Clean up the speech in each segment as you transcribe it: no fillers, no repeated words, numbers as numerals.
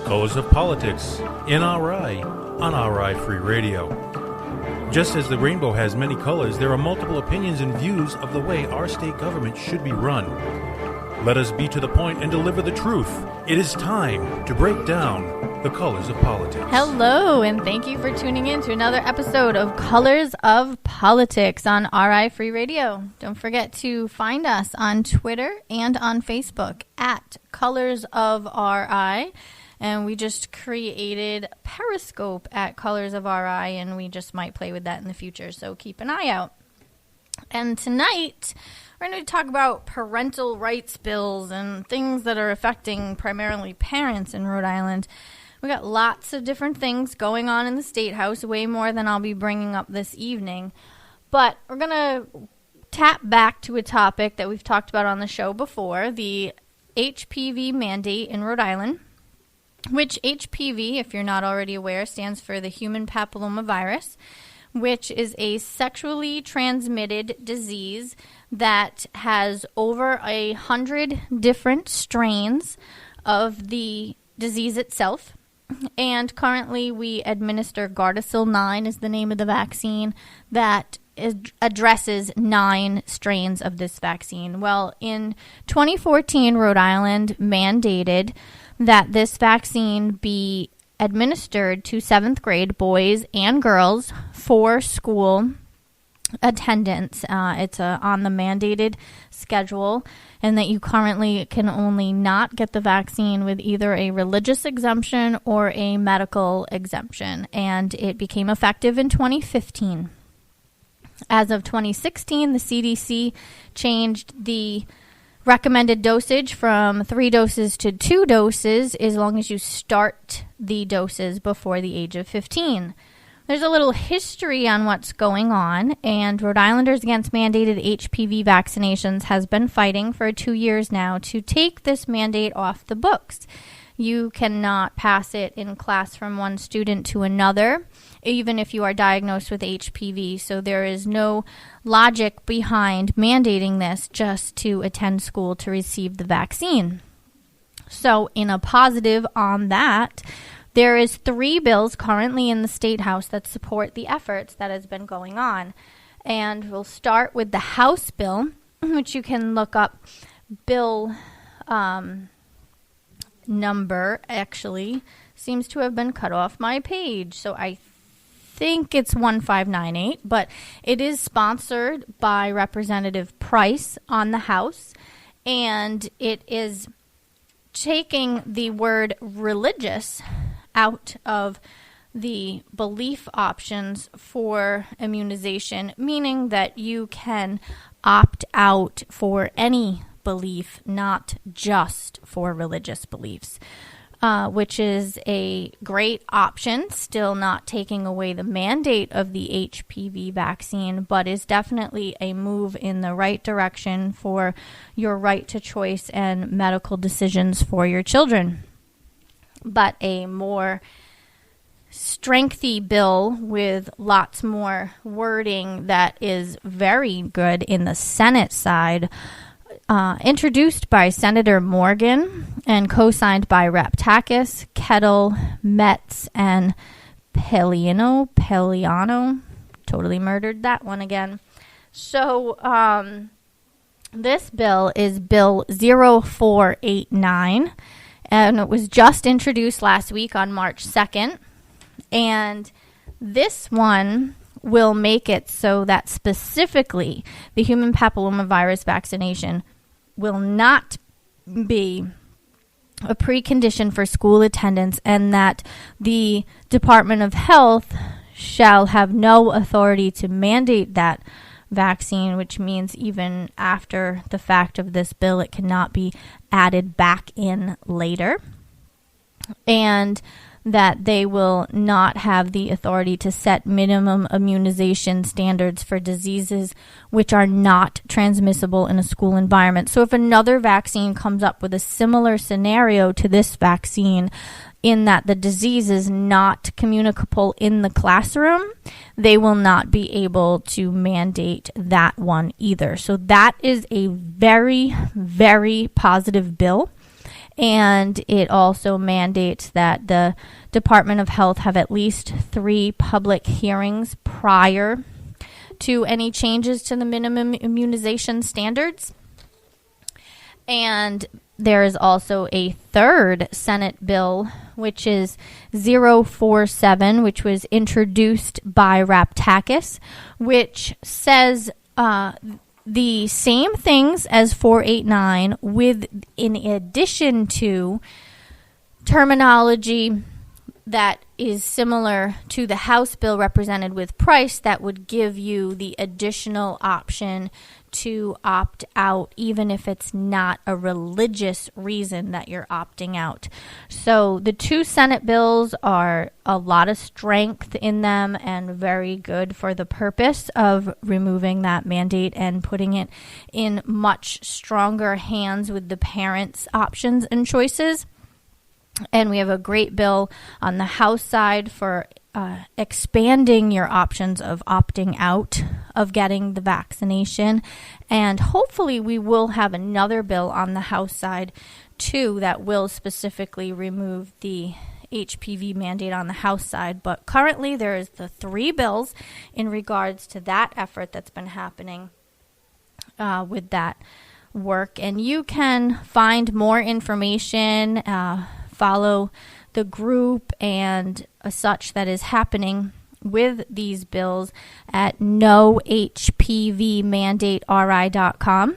Colors of Politics, NRI, on RI Free Radio. Just as the rainbow has many colors, there are multiple opinions and views of the way our state government should be run. Let us be to the point and deliver the truth. It is time to break down the colors of politics. Hello, and thank you for tuning in to another episode of Colors of Politics on RI Free Radio. Don't forget to find us on Twitter and on Facebook at Colors of RI. And we just created Periscope at Colors of RI, and we just might play with that in the future, so keep an eye out. And tonight, we're going to talk about parental rights bills and things that are affecting primarily parents in Rhode Island. We got lots of different things going on in the State House, way more than I'll be bringing up this evening. But we're going to tap back to a topic that we've talked about on the show before, the HPV mandate in Rhode Island. Which HPV, if you're not already aware, stands for the human papillomavirus, which is a sexually transmitted disease that has over 100 different strains of the disease itself. And currently we administer Gardasil 9 is the name of the vaccine that addresses 9 strains of this vaccine. Well, in 2014, Rhode Island mandated that this vaccine be administered to 7th grade boys and girls for school attendance. It's on the mandated schedule, and that you currently can only not get the vaccine with either a religious exemption or a medical exemption, and it became effective in 2015. As of 2016, the CDC changed the recommended dosage from 3 doses to 2 doses as long as you start the doses before the age of 15. There's a little history on what's going on, and Rhode Islanders Against Mandated HPV Vaccinations has been fighting for 2 years now to take this mandate off the books. You cannot pass it in class from one student to another, even if you are diagnosed with HPV. So there is no logic behind mandating this just to attend school to receive the vaccine. So in a positive on that, there is 3 bills currently in the State House that support the efforts that has been going on. And we'll start with the House bill, which you can look up. Bill number actually seems to have been cut off my page, so I think it's 1598, but it is sponsored by Representative Price on the House, and it is taking the word religious out of the belief options for immunization, meaning that you can opt out for any belief, not just for religious beliefs, which is a great option, still not taking away the mandate of the HPV vaccine, but is definitely a move in the right direction for your right to choice and medical decisions for your children. But a more strengthy bill with lots more wording that is very good in the Senate side, introduced by Senator Morgan and co-signed by Rep. Takis, Kettle, Metz, and Peliano. Totally murdered that one again. So this bill is Bill 0489, and it was just introduced last week on March 2nd. And this one will make it so that specifically the human papillomavirus vaccination will not be a precondition for school attendance, and that the Department of Health shall have no authority to mandate that vaccine, which means even after the fact of this bill, it cannot be added back in later. And that they will not have the authority to set minimum immunization standards for diseases which are not transmissible in a school environment. So if another vaccine comes up with a similar scenario to this vaccine, in that the disease is not communicable in the classroom, they will not be able to mandate that one either. So that is a very, very positive bill. And it also mandates that the Department of Health have at least 3 public hearings prior to any changes to the minimum immunization standards. And there is also a third Senate bill, which is 047, which was introduced by Raptakis, which says the same things as 489, with, in addition to, terminology that is similar to the House bill represented with Price that would give you the additional option to opt out, even if it's not a religious reason that you're opting out. So the 2 Senate bills are a lot of strength in them and very good for the purpose of removing that mandate and putting it in much stronger hands with the parents' options and choices. And we have a great bill on the House side for expanding your options of opting out of getting the vaccination. And hopefully we will have another bill on the House side too that will specifically remove the HPV mandate on the House side. But currently there is the 3 bills in regards to that effort that's been happening with that work. And you can find more information, follow the group and such that is happening with these bills at nohpvmandateri.com.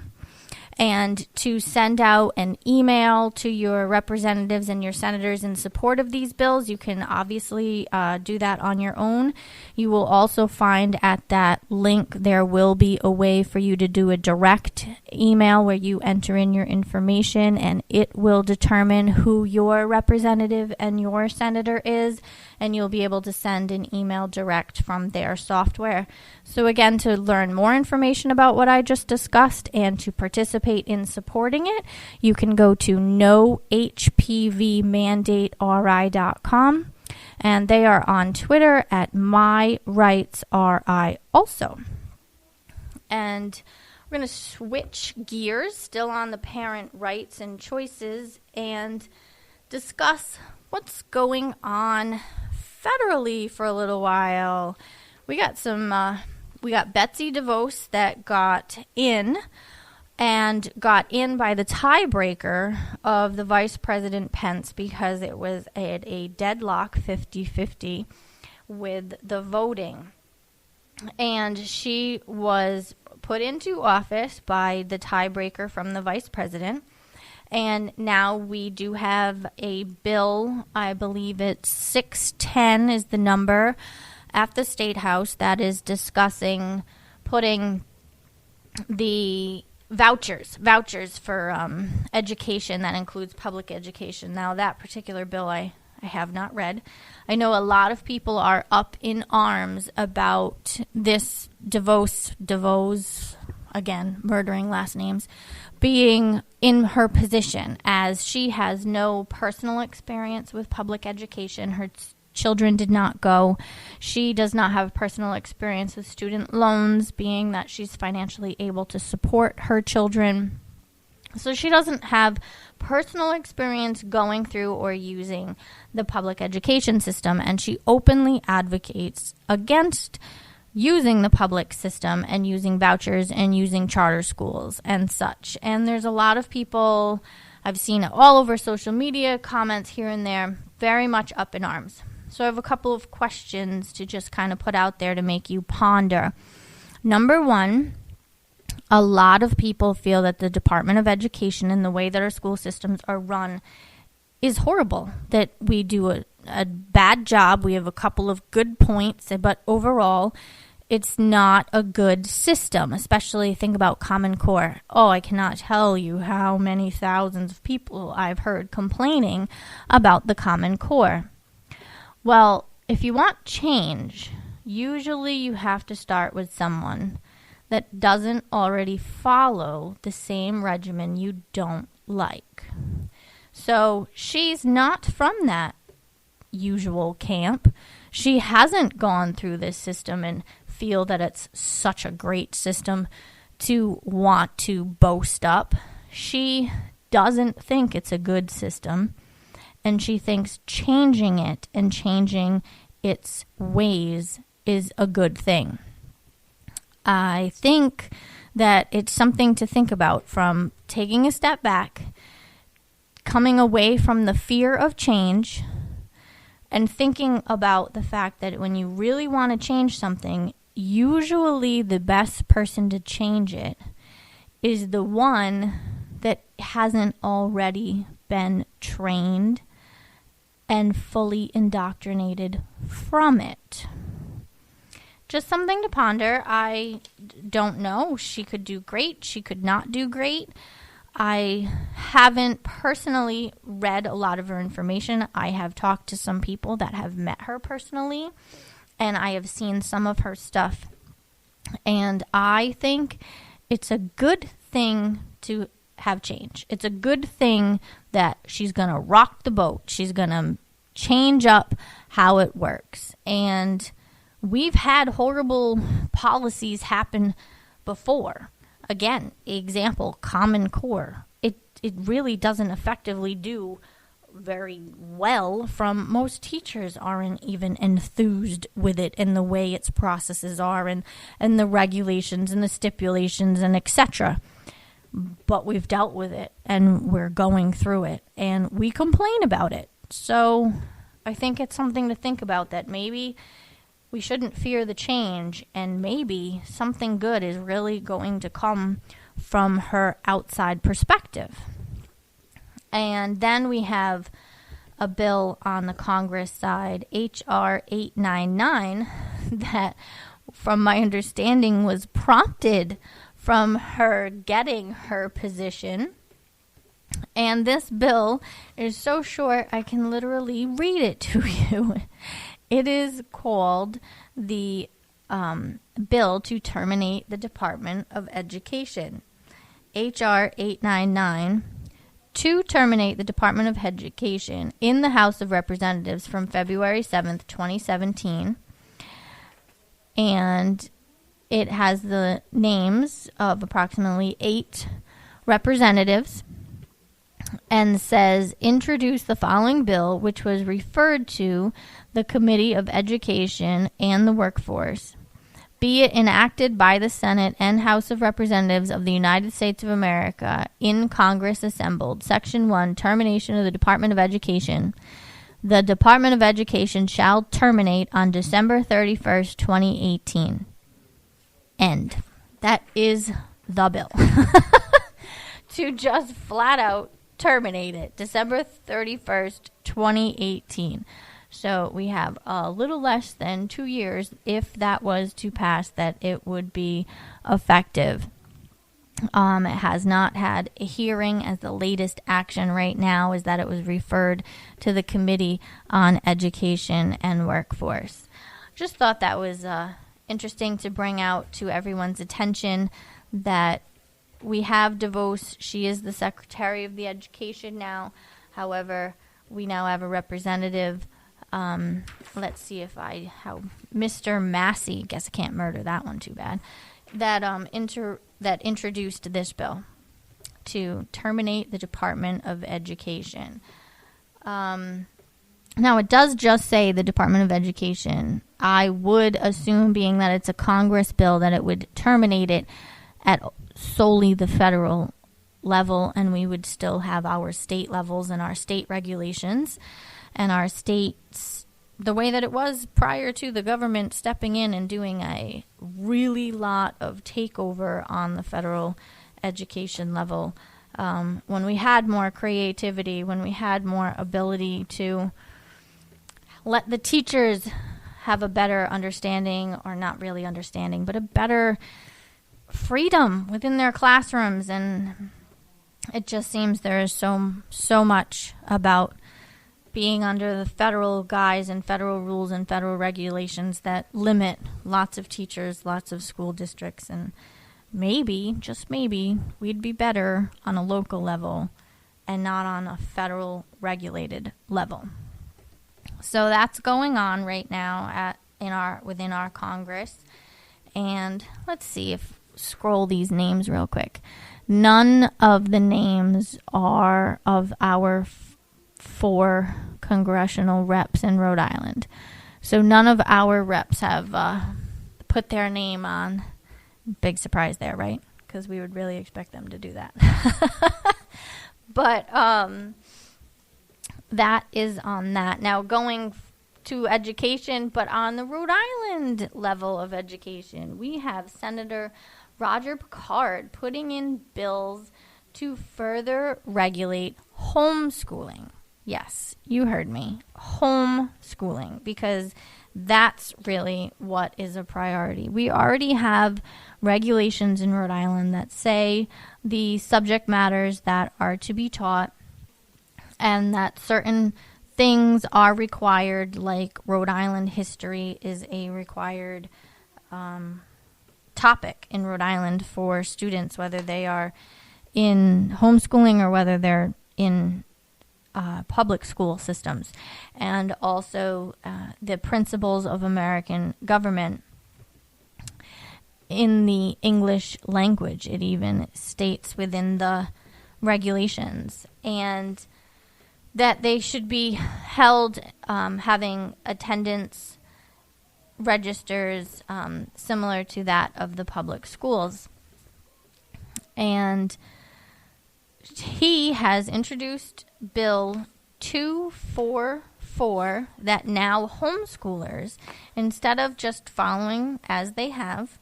And to send out an email to your representatives and your senators in support of these bills, you can obviously do that on your own. You will also find at that link there will be a way for you to do a direct email where you enter in your information, and it will determine who your representative and your senator is, and you'll be able to send an email direct from their software. So again, to learn more information about what I just discussed and to participate in supporting it, you can go to nohpvmandateri.com, and they are on Twitter at MyRightsRI also. And we're going to switch gears, still on the parent rights and choices, and discuss what's going on federally for a little while. We got Betsy DeVos that got in by the tiebreaker of the Vice President Pence because it was at a deadlock 50-50 with the voting. And she was put into office by the tiebreaker from the Vice President. And now we do have a bill, I believe it's 610 is the number, at the State House that is discussing putting the vouchers for education that includes public education. Now, that particular bill I have not read. I know a lot of people are up in arms about this DeVos, again, murdering last names, being in her position, as she has no personal experience with public education. Her children did not go. She does not have personal experience with student loans, being that she's financially able to support her children. So she doesn't have personal experience going through or using the public education system, and she openly advocates against using the public system and using vouchers and using charter schools and such. And there's a lot of people, I've seen it all over social media, comments here and there, very much up in arms. So I have a couple of questions to just kind of put out there to make you ponder. Number one, a lot of people feel that the Department of Education and the way that our school systems are run is horrible, that we do a bad job. We have a couple of good points, but overall, it's not a good system, especially think about Common Core. Oh, I cannot tell you how many thousands of people I've heard complaining about the Common Core. Well, if you want change, usually you have to start with someone that doesn't already follow the same regimen you don't like. So she's not from that usual camp. She hasn't gone through this system and feel that it's such a great system to want to boast up. She doesn't think it's a good system, and she thinks changing it and changing its ways is a good thing. I think that it's something to think about, from taking a step back, coming away from the fear of change, and thinking about the fact that when you really want to change something, usually the best person to change it is the one that hasn't already been trained and fully indoctrinated from it. Just something to ponder. I don't know. She could do great. She could not do great. I haven't personally read a lot of her information. I have talked to some people that have met her personally, and I have seen some of her stuff. And I think it's a good thing to have change. It's a good thing that she's going to rock the boat. She's going to change up how it works. And we've had horrible policies happen before. Again, example, Common Core. It really doesn't effectively do very well. From most teachers aren't even enthused with it and the way its processes are, and the regulations and the stipulations and etc. But we've dealt with it, and we're going through it, and we complain about it. So I think it's something to think about, that maybe we shouldn't fear the change, and maybe something good is really going to come from her outside perspective. And then we have a bill on the Congress side, H.R. 899, that, from my understanding, was prompted from her getting her position. And this bill is so short, I can literally read it to you. It is called the Bill to Terminate the Department of Education. H.R. 899, to terminate the Department of Education, in the House of Representatives from February 7th, 2017. And it has the names of approximately 8 representatives, and says, introduce the following bill, which was referred to the Committee of Education and the Workforce. Be it enacted by the Senate and House of Representatives of the United States of America in Congress assembled. Section 1, termination of the Department of Education. The Department of Education shall terminate on December 31st, 2018. End. That is the bill. To just flat out terminate it. December 31st, 2018. So we have a little less than 2 years, if that was to pass, that it would be effective. It has not had a hearing, as the latest action right now is that it was referred to the Committee on Education and Workforce. Just thought that was interesting to bring out to everyone's attention, that we have DeVos. She is the Secretary of the Education now. However, we now have a representative. Let's see if how Mr. Massey, guess I can't murder that one too bad, that introduced this bill to terminate the Department of Education. Now, it does just say the Department of Education. I would assume, being that it's a Congress bill, that it would terminate it at solely the federal level, and we would still have our state levels and our state regulations and our states the way that it was prior to the government stepping in and doing a really lot of takeover on the federal education level. When we had more creativity, when we had more ability to let the teachers have a better understanding, or not really understanding, but a better freedom within their classrooms. And it just seems there is so much about being under the federal guise and federal rules and federal regulations that limit lots of teachers, lots of school districts, and maybe, just maybe, we'd be better on a local level and not on a federal regulated level. So that's going on right now within our Congress. And let's see if scroll these names real quick. None of the names are of our 4 congressional reps in Rhode Island. So none of our reps have put their name on. Big surprise there, right? Because we would really expect them to do that. But that is on that. Now going to education, but on the Rhode Island level of education, we have Senator Roger Picard putting in bills to further regulate homeschooling. Yes, you heard me. Homeschooling, because that's really what is a priority. We already have regulations in Rhode Island that say the subject matters that are to be taught and that certain things are required, like Rhode Island history is a required topic in Rhode Island for students, whether they are in homeschooling or whether they're in public school systems. And also the principles of American government in the English language. It even states within the regulations. And that they should be held having attendance registers similar to that of the public schools. And he has introduced Bill 244 that now homeschoolers, instead of just following as they have,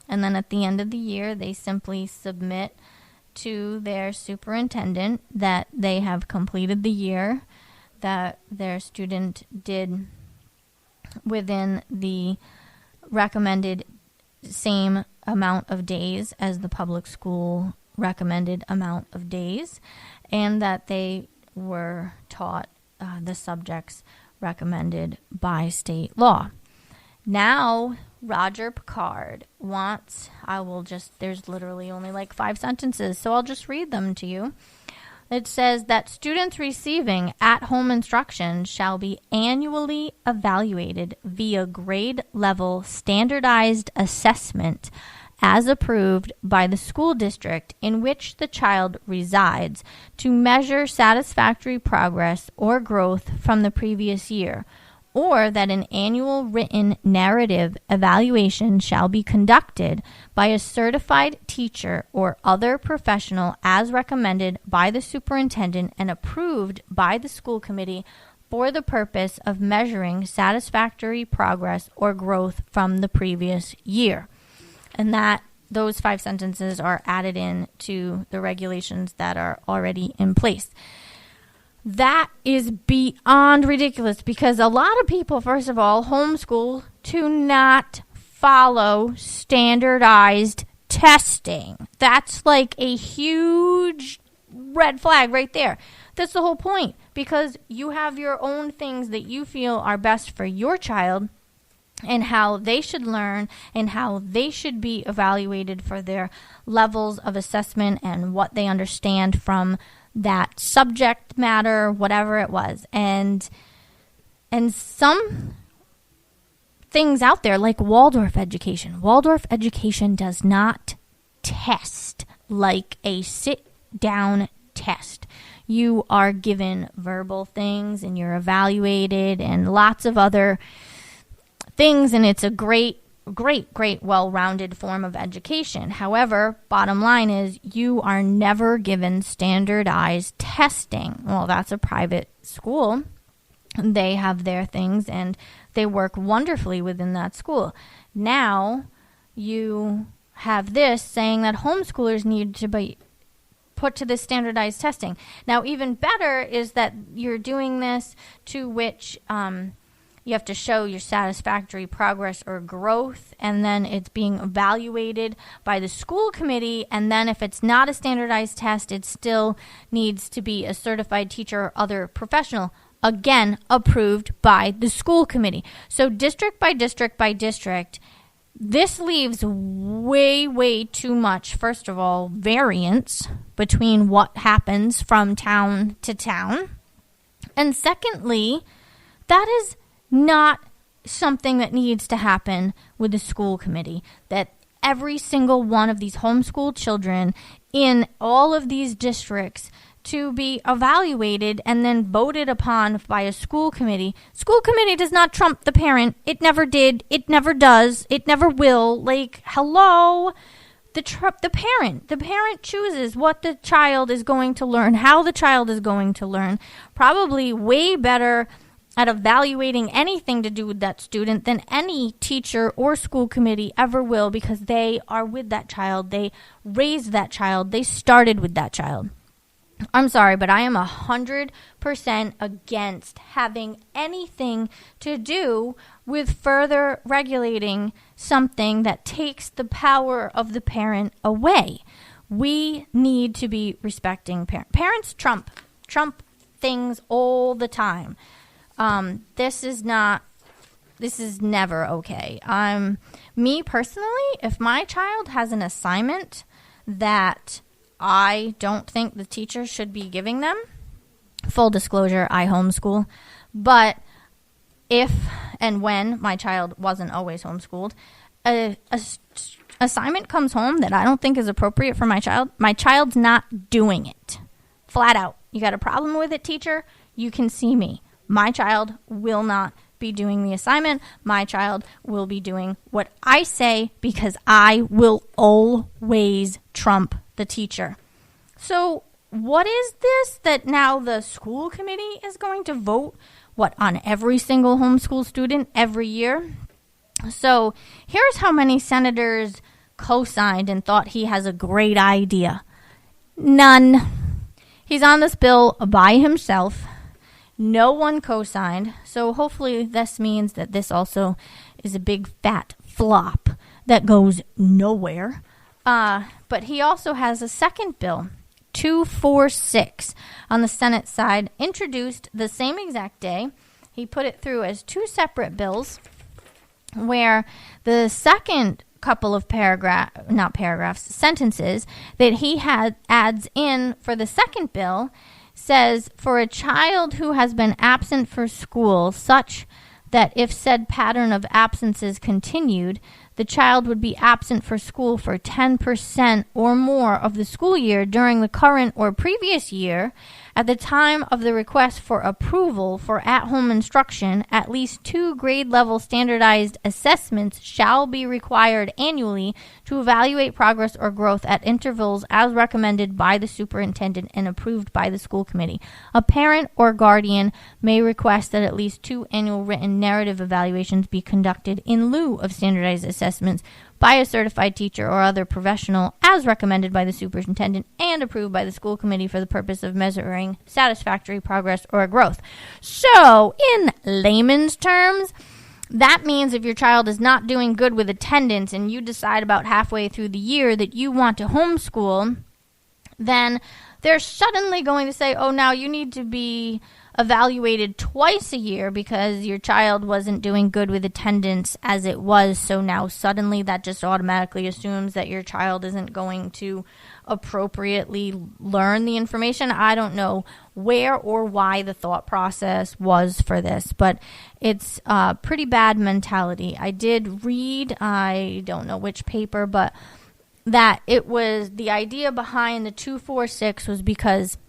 and then at the end of the year they simply submit to their superintendent that they have completed the year, that their student did within the recommended same amount of days as the public school recommended amount of days, and that they were taught the subjects recommended by state law. Now, Roger Picard wants, there's literally only like 5 sentences, so I'll just read them to you. It says that students receiving at-home instruction shall be annually evaluated via grade-level standardized assessment as approved by the school district in which the child resides to measure satisfactory progress or growth from the previous year, or that an annual written narrative evaluation shall be conducted by a certified teacher or other professional as recommended by the superintendent and approved by the school committee for the purpose of measuring satisfactory progress or growth from the previous year. And those 5 sentences are added in to the regulations that are already in place. That is beyond ridiculous because a lot of people, first of all, homeschool to not follow standardized testing. That's like a huge red flag right there. That's the whole point, because you have your own things that you feel are best for your child and how they should learn and how they should be evaluated for their levels of assessment and what they understand from that subject matter, whatever it was. And some things out there like Waldorf education. Waldorf education does not test like a sit-down test. You are given verbal things and you're evaluated and lots of other things, and it's a great, well-rounded form of education. However, bottom line is you are never given standardized testing. Well, that's a private school. They have their things, and they work wonderfully within that school. Now, you have this saying that homeschoolers need to be put to this standardized testing. Now, even better is that you're doing this to which you have to show your satisfactory progress or growth, and then it's being evaluated by the school committee, and then if it's not a standardized test, it still needs to be a certified teacher or other professional, again, approved by the school committee. So district by district by district, this leaves way too much, first of all, variance between what happens from town to town. And secondly, that is not something that needs to happen with the school committee. That every single one of these homeschooled children in all of these districts to be evaluated and then voted upon by a school committee. School committee does not trump the parent. It never did. It never does. It never will. Like, hello? The parent chooses what the child is going to learn, how the child is going to learn. Probably way better at evaluating anything to do with that student than any teacher or school committee ever will, because they are with that child. They raised that child. They started with that child. I'm sorry, but I am 100% against having anything to do with further regulating something that takes the power of the parent away. We need to be respecting parents. Parents trump things all the time. This is never okay. Me personally, if my child has an assignment that I don't think the teacher should be giving them, full disclosure, I homeschool, but if and when my child wasn't always homeschooled, a assignment comes home that I don't think is appropriate for my child's not doing it. Flat out. You got a problem with it, teacher? You can see me. My child will not be doing the assignment. My child will be doing what I say, because I will always trump the teacher. So what is this that now the school committee is going to vote on every single homeschool student every year? So here's how many senators co-signed and thought he has a great idea. None. He's on this bill by himself. No one co-signed. So hopefully this means that this also is a big fat flop that goes nowhere. But he also has a second bill, 246, on the Senate side, introduced the same exact day. He put it through as two separate bills, where the second couple of sentences that he adds in for the second bill says, for a child who has been absent for school, such that if said pattern of absences continued, the child would be absent for school for 10% or more of the school year during the current or previous year. At the time of the request for approval for at-home instruction, at least 2 grade-level standardized assessments shall be required annually to evaluate progress or growth at intervals as recommended by the superintendent and approved by the school committee. A parent or guardian may request that at least 2 annual written narrative evaluations be conducted in lieu of standardized assessments by a certified teacher or other professional as recommended by the superintendent and approved by the school committee for the purpose of measuring satisfactory progress or growth. So, in layman's terms, that means if your child is not doing good with attendance and you decide about halfway through the year that you want to homeschool, then they're suddenly going to say, oh, now you need to be evaluated twice a year because your child wasn't doing good with attendance as it was. So now suddenly that just automatically assumes that your child isn't going to appropriately learn the information. I don't know where or why the thought process was for this, but it's a pretty bad mentality. I did read, I don't know which paper, but that it was the idea behind the 246 was because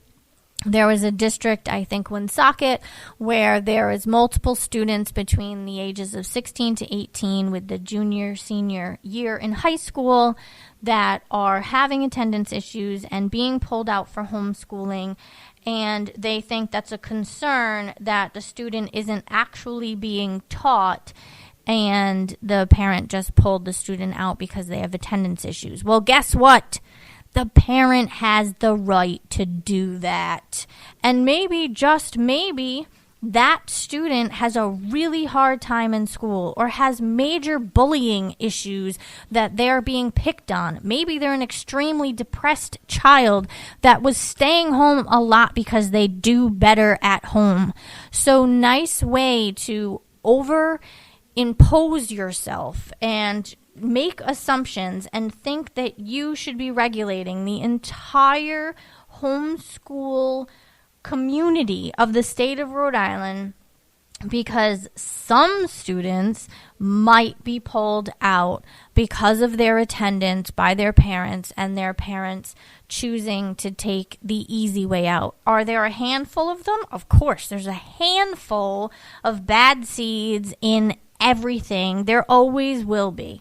there was a district, I think Woonsocket, where there is multiple students between the ages of 16 to 18 with the junior, senior year in high school that are having attendance issues and being pulled out for homeschooling. And they think that's a concern that the student isn't actually being taught, and the parent just pulled the student out because they have attendance issues. Well, guess what? The parent has the right to do that. And maybe, just maybe, that student has a really hard time in school or has major bullying issues that they're being picked on. Maybe they're an extremely depressed child that was staying home a lot because they do better at home. So, nice way to impose yourself and make assumptions and think that you should be regulating the entire homeschool community of the state of Rhode Island because some students might be pulled out because of their attendance by their parents and their parents choosing to take the easy way out. Are there a handful of them? Of course, there's a handful of bad seeds in everything. There always will be.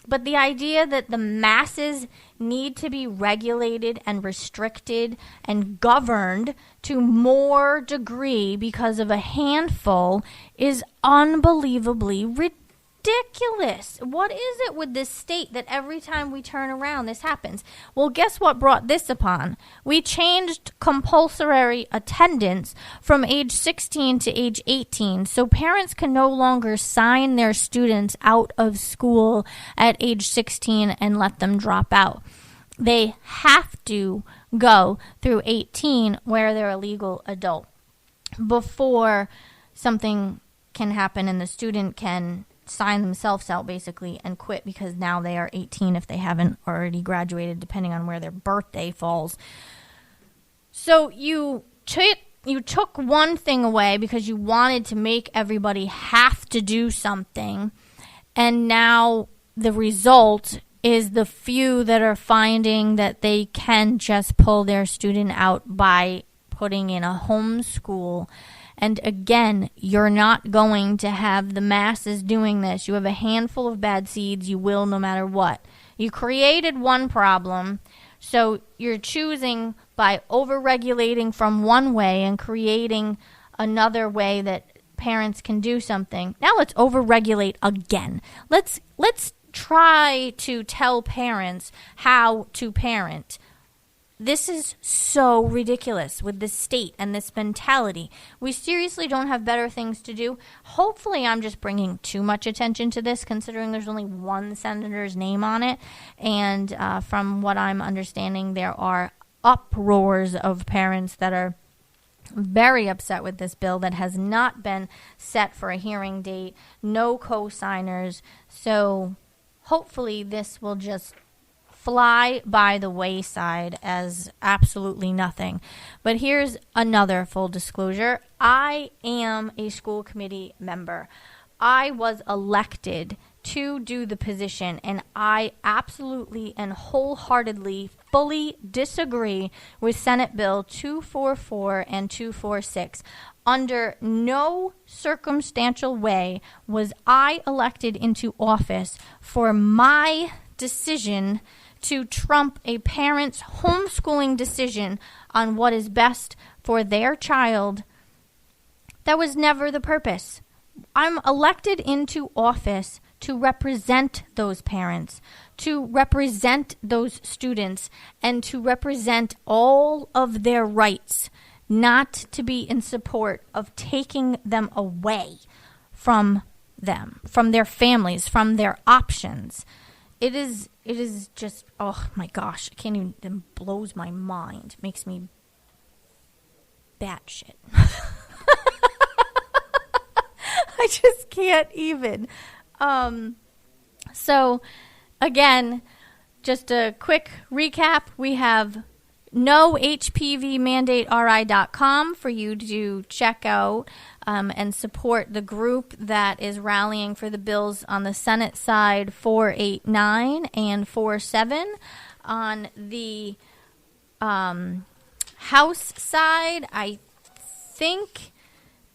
But the idea that the masses need to be regulated and restricted and governed to more degree because of a handful is unbelievably ridiculous. What is it with this state that every time we turn around, this happens? Well, guess what brought this upon? We changed compulsory attendance from age 16 to age 18, so parents can no longer sign their students out of school at age 16 and let them drop out. They have to go through 18 where they're a legal adult before something can happen and the student can sign themselves out basically and quit because now they are 18 if they haven't already graduated, depending on where their birthday falls. So you took one thing away because you wanted to make everybody have to do something, and now the result is the few that are finding that they can just pull their student out by putting in a homeschool. And again, you're not going to have the masses doing this. You have a handful of bad seeds. You will no matter what. You created one problem, so you're choosing by over-regulating from one way and creating another way that parents can do something. Now let's over-regulate again. Let's try to tell parents how to parent. This is so ridiculous with this state and this mentality. We seriously don't have better things to do. Hopefully I'm just bringing too much attention to this, considering there's only one senator's name on it. And from what I'm understanding, there are uproars of parents that are very upset with this bill that has not been set for a hearing date. No co-signers. So hopefully this will just fly by the wayside as absolutely nothing. But here's another full disclosure. I am a school committee member. I was elected to do the position, and I absolutely and wholeheartedly fully disagree with Senate Bill 244 and 246. Under no circumstantial way was I elected into office for my decision to trump a parent's homeschooling decision on what is best for their child. That was never the purpose. I'm elected into office to represent those parents, to represent those students, and to represent all of their rights, not to be in support of taking them away from them, from their families, from their options. It is just, oh my gosh, I can't even, it blows my mind. Makes me batshit. I just can't even. So, again, just a quick recap. We have nohpvmandateri.com for you to check out and support the group that is rallying for the bills on the Senate side 489 and 47. On the House side, I think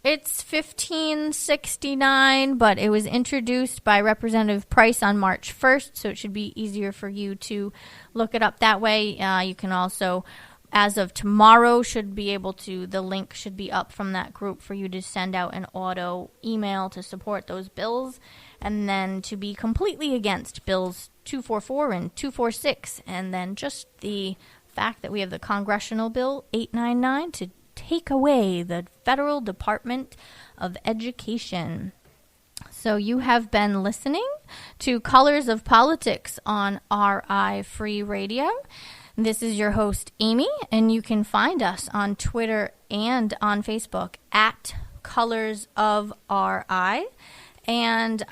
it's 1569, but it was introduced by Representative Price on March 1st, so it should be easier for you to look it up that way. You can also, as of tomorrow, the link should be up from that group for you to send out an auto email to support those bills, and then to be completely against bills 244 and 246, and then just the fact that we have the Congressional Bill 899 to take away the Federal Department of Education. So you have been listening to Colors of Politics on RI Free Radio. This is your host, Amy, and you can find us on Twitter and on Facebook at Colors of RI. And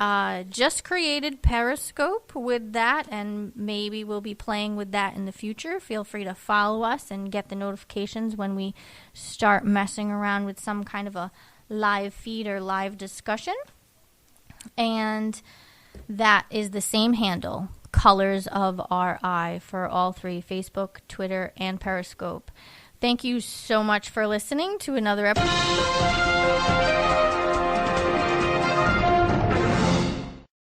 just created Periscope with that, and maybe we'll be playing with that in the future. Feel free to follow us and get the notifications when we start messing around with some kind of a live feed or live discussion. And That is the same handle, Colors of RI, for all three, Facebook, Twitter, and Periscope. Thank you so much for listening to another episode.